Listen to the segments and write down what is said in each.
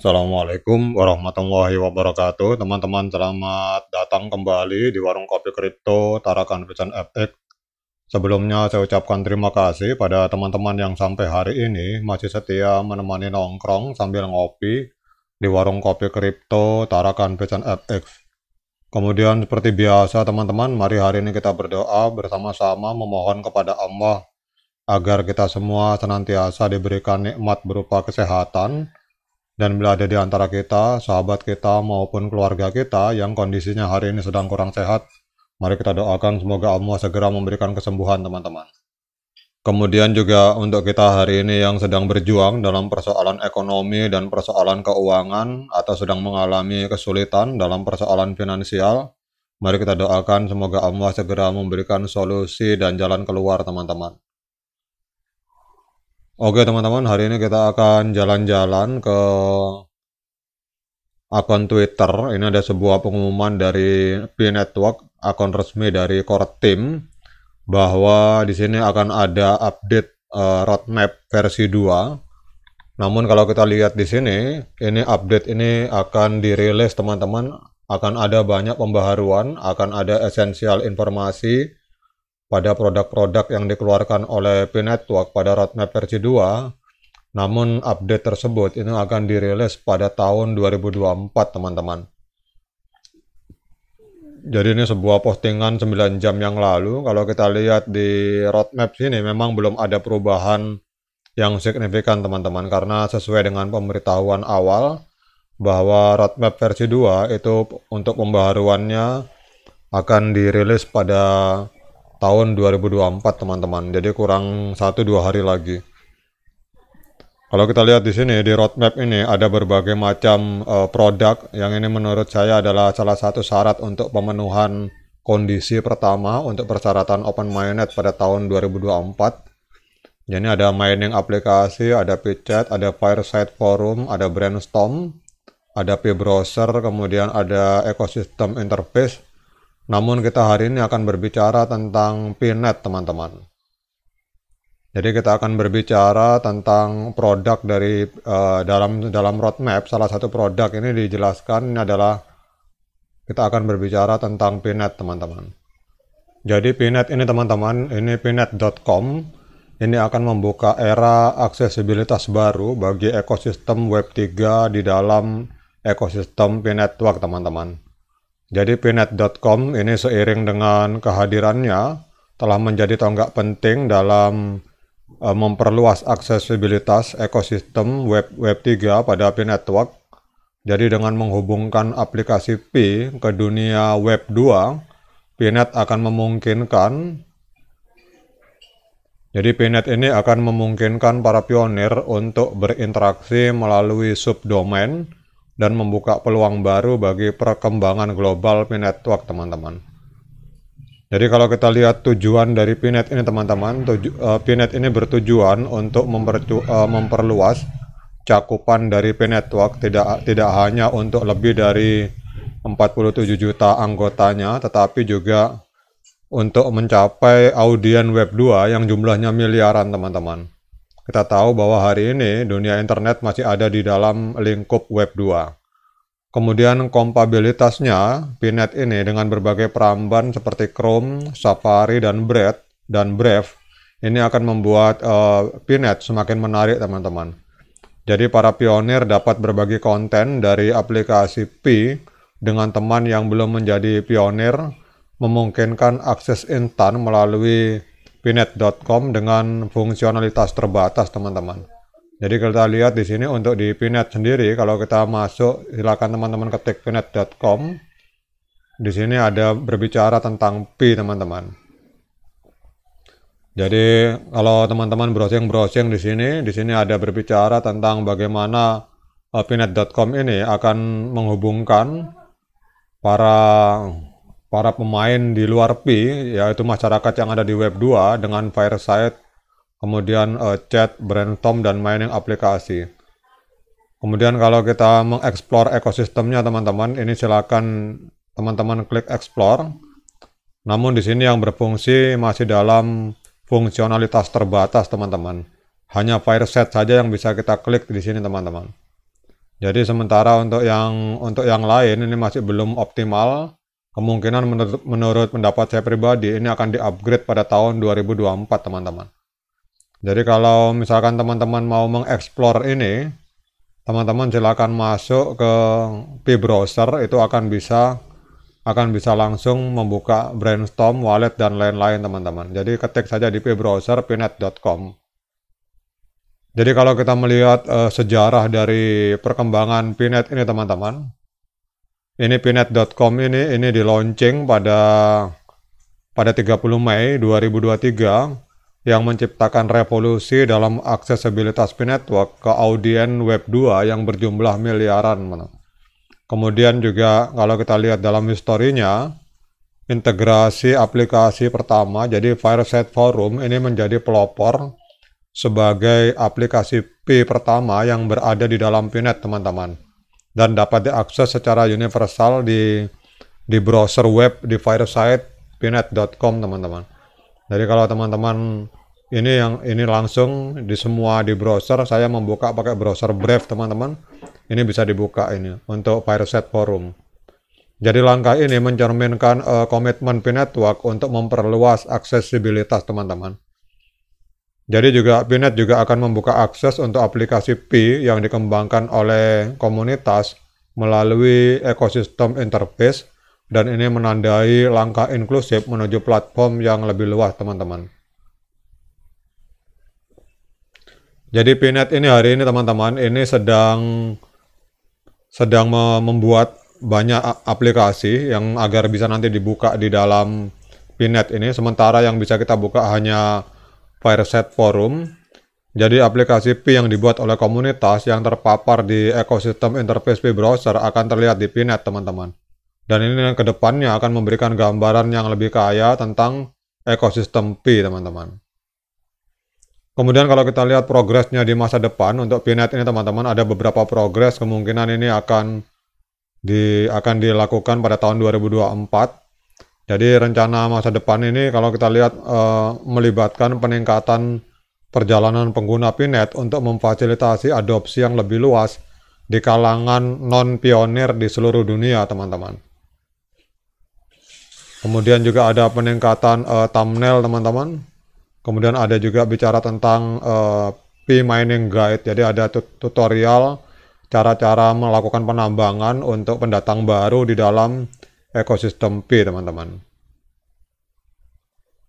Assalamualaikum warahmatullahi wabarakatuh. Teman-teman, selamat datang kembali di Warung Kopi Kripto Tarakan Vision FX. Sebelumnya saya ucapkan terima kasih pada teman-teman yang sampai hari ini masih setia menemani nongkrong sambil ngopi di Warung Kopi Kripto Tarakan Vision FX. Kemudian seperti biasa teman-teman, mari hari ini kita berdoa bersama-sama memohon kepada Allah agar kita semua senantiasa diberikan nikmat berupa kesehatan. Dan bila ada di antara kita, sahabat kita maupun keluarga kita yang kondisinya hari ini sedang kurang sehat, mari kita doakan semoga Allah segera memberikan kesembuhan teman-teman. Kemudian juga untuk kita hari ini yang sedang berjuang dalam persoalan ekonomi dan persoalan keuangan atau sedang mengalami kesulitan dalam persoalan finansial, mari kita doakan semoga Allah segera memberikan solusi dan jalan keluar teman-teman. Oke teman-teman, hari ini kita akan jalan-jalan ke akun Twitter. Ini ada sebuah pengumuman dari Pi Network, akun resmi dari Core Team, bahwa di sini akan ada update roadmap versi 2. Namun kalau kita lihat di sini, ini update ini akan dirilis teman-teman, akan ada banyak pembaharuan, akan ada esensial informasi pada produk-produk yang dikeluarkan oleh Pi Network pada roadmap versi 2, namun update tersebut ini akan dirilis pada tahun 2024 teman-teman. Jadi ini sebuah postingan 9 jam yang lalu. Kalau kita lihat di roadmap sini memang belum ada perubahan yang signifikan teman-teman, karena sesuai dengan pemberitahuan awal bahwa roadmap versi 2 itu untuk pembaharuannya akan dirilis pada tahun 2024 teman-teman. Jadi kurang 1-2 hari lagi. Kalau kita lihat di sini di roadmap ini ada berbagai macam produk yang ini menurut saya adalah salah satu syarat untuk pemenuhan kondisi pertama untuk persyaratan Open Mainnet pada tahun 2024. Jadi ada mining aplikasi, ada Pi-Chat, ada Fireside Forum, ada Brainstorm, ada Pi-Browser, kemudian ada ekosistem interface. Namun kita hari ini akan berbicara tentang Pi-Net teman-teman. Jadi kita akan berbicara tentang produk dari dalam roadmap. Salah satu produk ini dijelaskan ini adalah kita akan berbicara tentang Pi-Net teman-teman. Jadi Pi-Net ini teman-teman, ini Pi-Net.com. Ini akan membuka era aksesibilitas baru bagi ekosistem Web3 di dalam ekosistem Pi Network teman-teman. Jadi Pi-Net.com ini seiring dengan kehadirannya telah menjadi tonggak penting dalam memperluas aksesibilitas ekosistem Web3 pada Pi Network. Jadi dengan menghubungkan aplikasi Pi ke dunia Web 2, Pi-Net akan memungkinkan ini akan memungkinkan para pionir untuk berinteraksi melalui subdomain dan membuka peluang baru bagi perkembangan global Pi Network teman-teman. Jadi kalau kita lihat tujuan dari Pi-Net ini teman-teman, Pi-Net ini bertujuan untuk memperluas cakupan dari Pi Network tidak hanya untuk lebih dari 47 juta anggotanya, tetapi juga untuk mencapai audien Web 2 yang jumlahnya miliaran teman-teman. Kita tahu bahwa hari ini dunia internet masih ada di dalam lingkup Web 2. Kemudian kompatibilitasnya Pi-Net ini dengan berbagai peramban seperti Chrome, Safari, dan Brave ini akan membuat Pi-Net semakin menarik teman-teman. Jadi para pionir dapat berbagi konten dari aplikasi Pi dengan teman yang belum menjadi pionir, memungkinkan akses instan melalui Pi-Net.com dengan fungsionalitas terbatas teman-teman. Jadi kita lihat di sini untuk di Pi-Net sendiri, kalau kita masuk silakan teman-teman ketik Pi-Net.com. Di sini ada berbicara tentang Pi teman-teman. Jadi kalau teman-teman browsing di sini ada berbicara tentang bagaimana Pi-Net.com ini akan menghubungkan para pemain di luar Pi, yaitu masyarakat yang ada di Web 2 dengan Fireside, kemudian chat, Brainstorm, dan mining aplikasi. Kemudian kalau kita mengeksplor ekosistemnya teman-teman, ini silakan teman-teman klik explore. Namun di sini yang berfungsi masih dalam fungsionalitas terbatas teman-teman. Hanya Fireside saja yang bisa kita klik di sini teman-teman. Jadi sementara untuk yang lain ini masih belum optimal. Kemungkinan menurut pendapat saya pribadi ini akan di-upgrade pada tahun 2024, teman-teman. Jadi kalau misalkan teman-teman mau mengeksplor ini, teman-teman silakan masuk ke P-Browser, itu akan bisa langsung membuka Brainstorm, wallet, dan lain-lain, teman-teman. Jadi ketik saja di P-Browser pinet.com. Jadi kalau kita melihat sejarah dari perkembangan Pinet ini, teman-teman, ini pinet.com ini di launching pada 30 Mei 2023 yang menciptakan revolusi dalam aksesibilitas P-Network ke audiens Web 2 yang berjumlah miliaran. Kemudian juga kalau kita lihat dalam historinya, integrasi aplikasi pertama, jadi Fireside Forum ini menjadi pelopor sebagai aplikasi P pertama yang berada di dalam Pinet, teman-teman, dan dapat diakses secara universal di browser web di Fireside pinet.com, teman-teman. Jadi kalau teman-teman ini langsung di semua di browser, saya membuka pakai browser Brave, teman-teman. Ini bisa dibuka ini untuk Fireside Forum. Jadi langkah ini mencerminkan komitmen P-Network untuk memperluas aksesibilitas, teman-teman. Jadi P-Net juga akan membuka akses untuk aplikasi P yang dikembangkan oleh komunitas melalui ekosistem interface, dan ini menandai langkah inklusif menuju platform yang lebih luas, teman-teman. Jadi P-Net ini hari ini, teman-teman, ini sedang membuat banyak aplikasi yang agar bisa nanti dibuka di dalam P-Net ini. Sementara yang bisa kita buka hanya Fireside Forum. Jadi aplikasi P yang dibuat oleh komunitas yang terpapar di ekosistem interface P browser akan terlihat di P-Net, teman-teman. Dan ini ke depannya akan memberikan gambaran yang lebih kaya tentang ekosistem P, teman-teman. Kemudian kalau kita lihat progresnya di masa depan untuk P-Net ini, teman-teman, ada beberapa progres. Kemungkinan ini akan dilakukan pada tahun 2024. Jadi rencana masa depan ini kalau kita lihat melibatkan peningkatan perjalanan pengguna P-Net untuk memfasilitasi adopsi yang lebih luas di kalangan non-pionir di seluruh dunia, teman-teman. Kemudian juga ada peningkatan thumbnail, teman-teman. Kemudian ada juga bicara tentang P-Mining Guide. Jadi ada tutorial cara-cara melakukan penambangan untuk pendatang baru di dalam ekosistem P, teman-teman.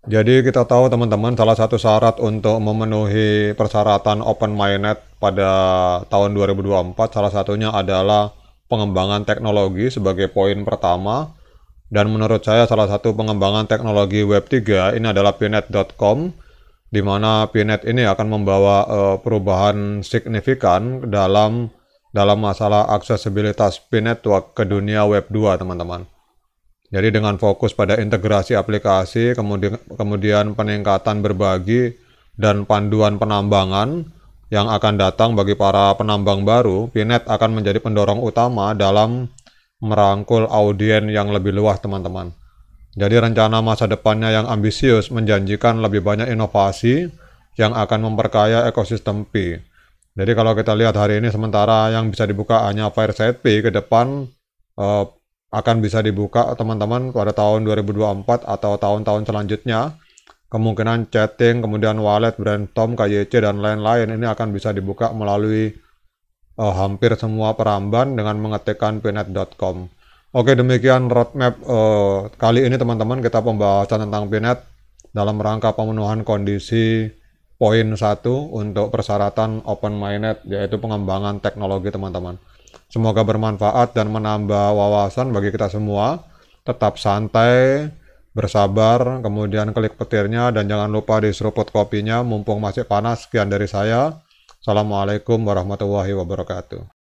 Jadi kita tahu, teman-teman, salah satu syarat untuk memenuhi persyaratan open mainnet pada tahun 2024 salah satunya adalah pengembangan teknologi sebagai poin pertama. Dan menurut saya salah satu pengembangan teknologi Web 3 ini adalah pinet.com, di mana P-Net ini akan membawa perubahan signifikan dalam masalah aksesibilitas P-Network ke dunia Web 2, teman-teman. Jadi dengan fokus pada integrasi aplikasi, kemudian peningkatan berbagi dan panduan penambangan yang akan datang bagi para penambang baru, P-Net akan menjadi pendorong utama dalam merangkul audiens yang lebih luas, teman-teman. Jadi rencana masa depannya yang ambisius menjanjikan lebih banyak inovasi yang akan memperkaya ekosistem P. Jadi kalau kita lihat hari ini, sementara yang bisa dibuka hanya Fireside P, ke depan akan bisa dibuka, teman-teman, pada tahun 2024 atau tahun-tahun selanjutnya. Kemungkinan chatting, kemudian wallet, Brainstorm, KYC, dan lain-lain ini akan bisa dibuka melalui hampir semua peramban dengan mengetikkan pinet.com. Oke, demikian roadmap kali ini, teman-teman, kita pembahasan tentang P-Net dalam rangka pemenuhan kondisi poin 1 untuk persyaratan open mainnet, yaitu pengembangan teknologi, teman-teman. Semoga bermanfaat dan menambah wawasan bagi kita semua. Tetap santai, bersabar, kemudian klik petirnya, dan jangan lupa diseruput kopinya mumpung masih panas. Sekian dari saya. Assalamualaikum warahmatullahi wabarakatuh.